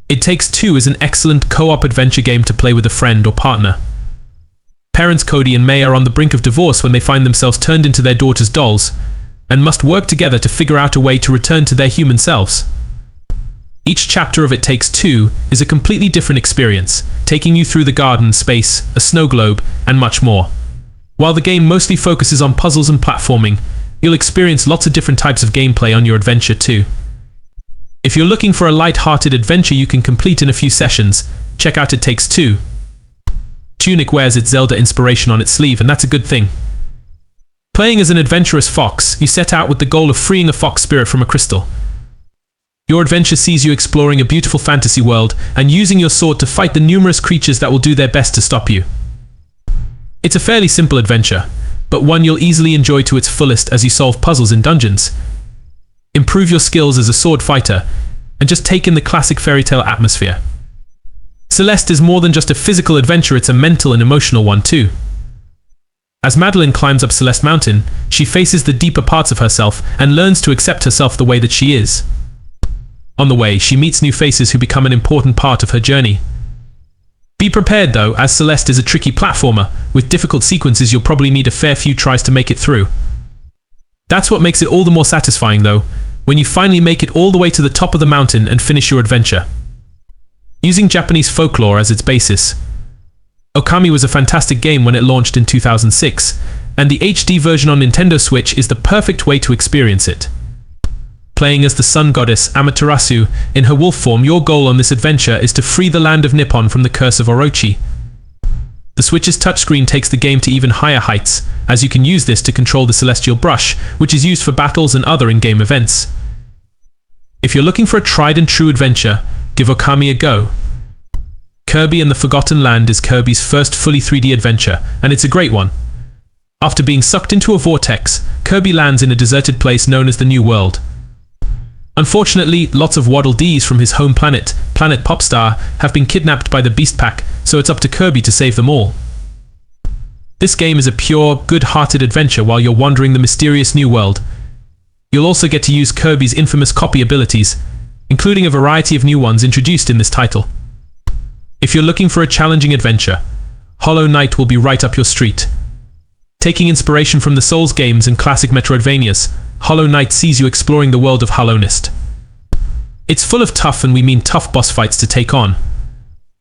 It Takes Two is an excellent co-op adventure game to play with a friend or partner. Parents Cody and May are on the brink of divorce when they find themselves turned into their daughter's dolls, and must work together to figure out a way to return to their human selves. Each chapter of It Takes Two is a completely different experience, taking you through the garden, space, a snow globe, and much more. While the game mostly focuses on puzzles and platforming, you'll experience lots of different types of gameplay on your adventure too. If you're looking for a light-hearted adventure you can complete in a few sessions, check out It Takes Two. Tunic wears its Zelda inspiration on its sleeve, and that's a good thing. Playing as an adventurous fox, you set out with the goal of freeing a fox spirit from a crystal. Your adventure sees you exploring a beautiful fantasy world and using your sword to fight the numerous creatures that will do their best to stop you. It's a fairly simple adventure, but one you'll easily enjoy to its fullest as you solve puzzles in dungeons, improve your skills as a sword fighter, and just take in the classic fairy tale atmosphere. Celeste is more than just a physical adventure, it's a mental and emotional one too. As Madeline climbs up Celeste Mountain, she faces the deeper parts of herself and learns to accept herself the way that she is. On the way, she meets new faces who become an important part of her journey. Be prepared though, as Celeste is a tricky platformer. With difficult sequences you'll probably need a fair few tries to make it through. That's what makes it all the more satisfying though, when you finally make it all the way to the top of the mountain and finish your adventure. Using Japanese folklore as its basis, Okami was a fantastic game when it launched in 2006, and the HD version on Nintendo Switch is the perfect way to experience it. Playing as the sun goddess Amaterasu in her wolf form, your goal on this adventure is to free the land of Nippon from the curse of Orochi. The Switch's touchscreen takes the game to even higher heights, as you can use this to control the Celestial Brush, which is used for battles and other in-game events. If you're looking for a tried-and-true adventure, give Okami a go. Kirby and the Forgotten Land is Kirby's first fully 3D adventure, and it's a great one. After being sucked into a vortex, Kirby lands in a deserted place known as the New World. Unfortunately, lots of Waddle Dees from his home planet, Planet Popstar, have been kidnapped by the Beast Pack, so it's up to Kirby to save them all. This game is a pure, good-hearted adventure while you're wandering the mysterious New World. You'll also get to use Kirby's infamous copy abilities, including a variety of new ones introduced in this title. If you're looking for a challenging adventure, Hollow Knight will be right up your street. Taking inspiration from the Souls games and classic Metroidvanias, Hollow Knight sees you exploring the world of Hollownest. It's full of tough, and we mean tough, boss fights to take on,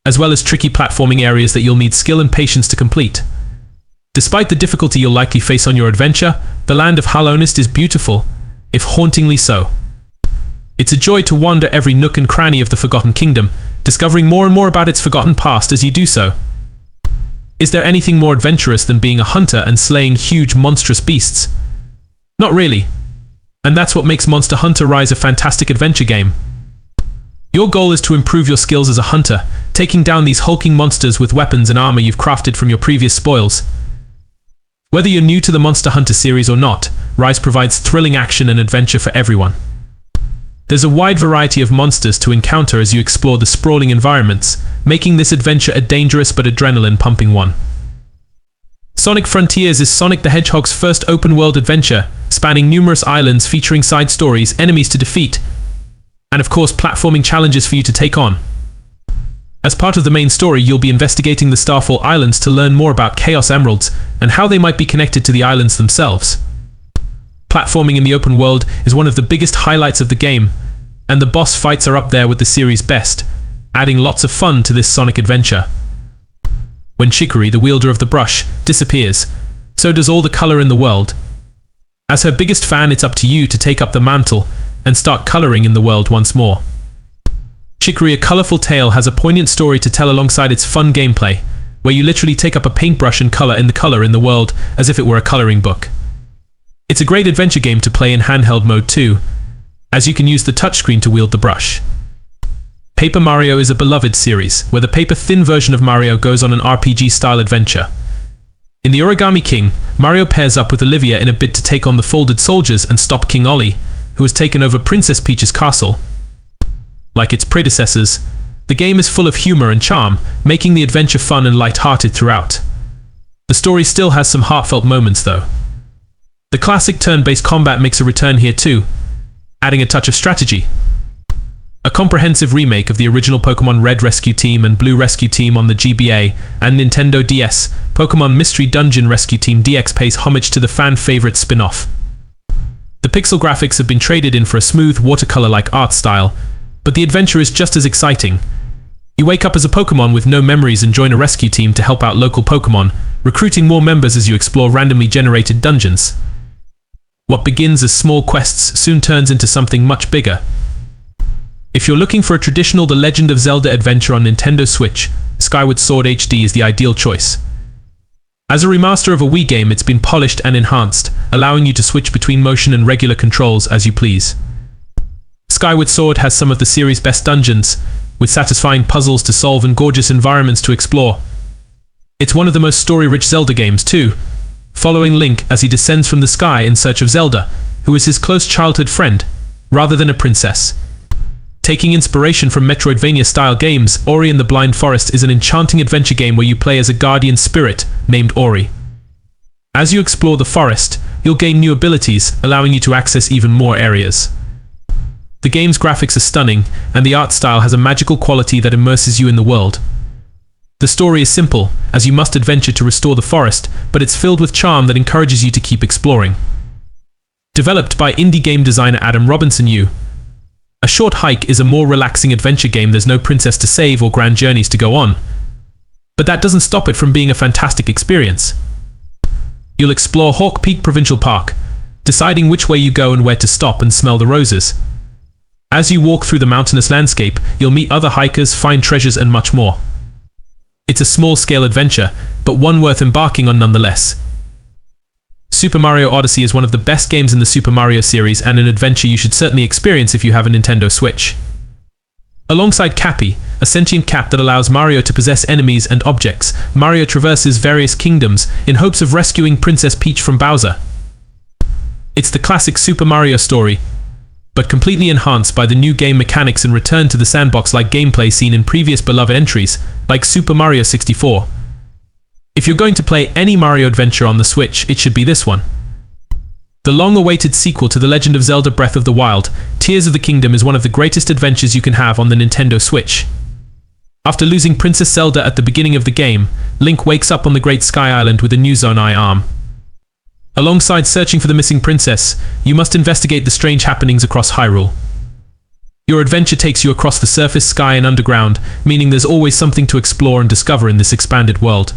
as well as tricky platforming areas that you'll need skill and patience to complete. Despite the difficulty you'll likely face on your adventure, the land of Hollownest is beautiful, if hauntingly so. It's a joy to wander every nook and cranny of the Forgotten Kingdom, discovering more and more about its forgotten past as you do so. Is there anything more adventurous than being a hunter and slaying huge, monstrous beasts? Not really. And that's what makes Monster Hunter Rise a fantastic adventure game. Your goal is to improve your skills as a hunter, taking down these hulking monsters with weapons and armor you've crafted from your previous spoils. Whether you're new to the Monster Hunter series or not, Rise provides thrilling action and adventure for everyone. There's a wide variety of monsters to encounter as you explore the sprawling environments, making this adventure a dangerous but adrenaline-pumping one. Sonic Frontiers is Sonic the Hedgehog's first open-world adventure, spanning numerous islands featuring side stories, enemies to defeat, and of course platforming challenges for you to take on. As part of the main story, you'll be investigating the Starfall Islands to learn more about Chaos Emeralds and how they might be connected to the islands themselves. Platforming in the open world is one of the biggest highlights of the game, and the boss fights are up there with the series' best, adding lots of fun to this Sonic adventure. When Chicory, the wielder of the brush, disappears, so does all the color in the world. As her biggest fan, it's up to you to take up the mantle and start coloring in the world once more. Chicory, A Colorful Tale has a poignant story to tell alongside its fun gameplay, where you literally take up a paintbrush and color in the world as if it were a coloring book. It's a great adventure game to play in handheld mode too, as you can use the touchscreen to wield the brush. Paper Mario is a beloved series, where the paper-thin version of Mario goes on an RPG-style adventure. In The Origami King, Mario pairs up with Olivia in a bid to take on the Folded Soldiers and stop King Ollie, who has taken over Princess Peach's castle. Like its predecessors, the game is full of humor and charm, making the adventure fun and light-hearted throughout. The story still has some heartfelt moments though. The classic turn-based combat makes a return here too, adding a touch of strategy. a comprehensive remake of the original Pokemon Red Rescue Team and Blue Rescue Team on the GBA and Nintendo DS, Pokemon Mystery Dungeon Rescue Team DX pays homage to the fan-favorite spin-off. The pixel graphics have been traded in for a smooth, watercolor-like art style, but the adventure is just as exciting. You wake up as a Pokemon with no memories and join a rescue team to help out local Pokemon, recruiting more members as you explore randomly generated dungeons. What begins as small quests soon turns into something much bigger. If you're looking for a traditional The Legend of Zelda adventure on Nintendo Switch, Skyward Sword HD is the ideal choice. As a remaster of a Wii game, it's been polished and enhanced, allowing you to switch between motion and regular controls as you please. Skyward Sword has some of the series' best dungeons, with satisfying puzzles to solve and gorgeous environments to explore. It's one of the most story-rich Zelda games too, following Link as he descends from the sky in search of Zelda, who is his close childhood friend, rather than a princess. Taking inspiration from Metroidvania-style games, Ori and the Blind Forest is an enchanting adventure game where you play as a guardian spirit named Ori. As you explore the forest, you'll gain new abilities, allowing you to access even more areas. The game's graphics are stunning, and the art style has a magical quality that immerses you in the world. The story is simple, as you must adventure to restore the forest, but it's filled with charm that encourages you to keep exploring. Developed by indie game designer Adam Robinson U, A Short Hike is a more relaxing adventure game. There's no princess to save or grand journeys to go on. But that doesn't stop it from being a fantastic experience. You'll explore Hawk Peak Provincial Park, deciding which way you go and where to stop and smell the roses. As you walk through the mountainous landscape, you'll meet other hikers, find treasures, and much more. It's a small-scale adventure, but one worth embarking on nonetheless. Super Mario Odyssey is one of the best games in the Super Mario series and an adventure you should certainly experience if you have a Nintendo Switch. Alongside Cappy, a sentient cat that allows Mario to possess enemies and objects, Mario traverses various kingdoms in hopes of rescuing Princess Peach from Bowser. It's the classic Super Mario story, but completely enhanced by the new game mechanics and return to the sandbox-like gameplay seen in previous beloved entries, like Super Mario 64. If you're going to play any Mario adventure on the Switch, it should be this one. The long-awaited sequel to The Legend of Zelda Breath of the Wild, Tears of the Kingdom is one of the greatest adventures you can have on the Nintendo Switch. After losing Princess Zelda at the beginning of the game, Link wakes up on the Great Sky Island with a new Zonai arm. Alongside searching for the missing princess, you must investigate the strange happenings across Hyrule. Your adventure takes you across the surface, sky, and underground, meaning there's always something to explore and discover in this expanded world.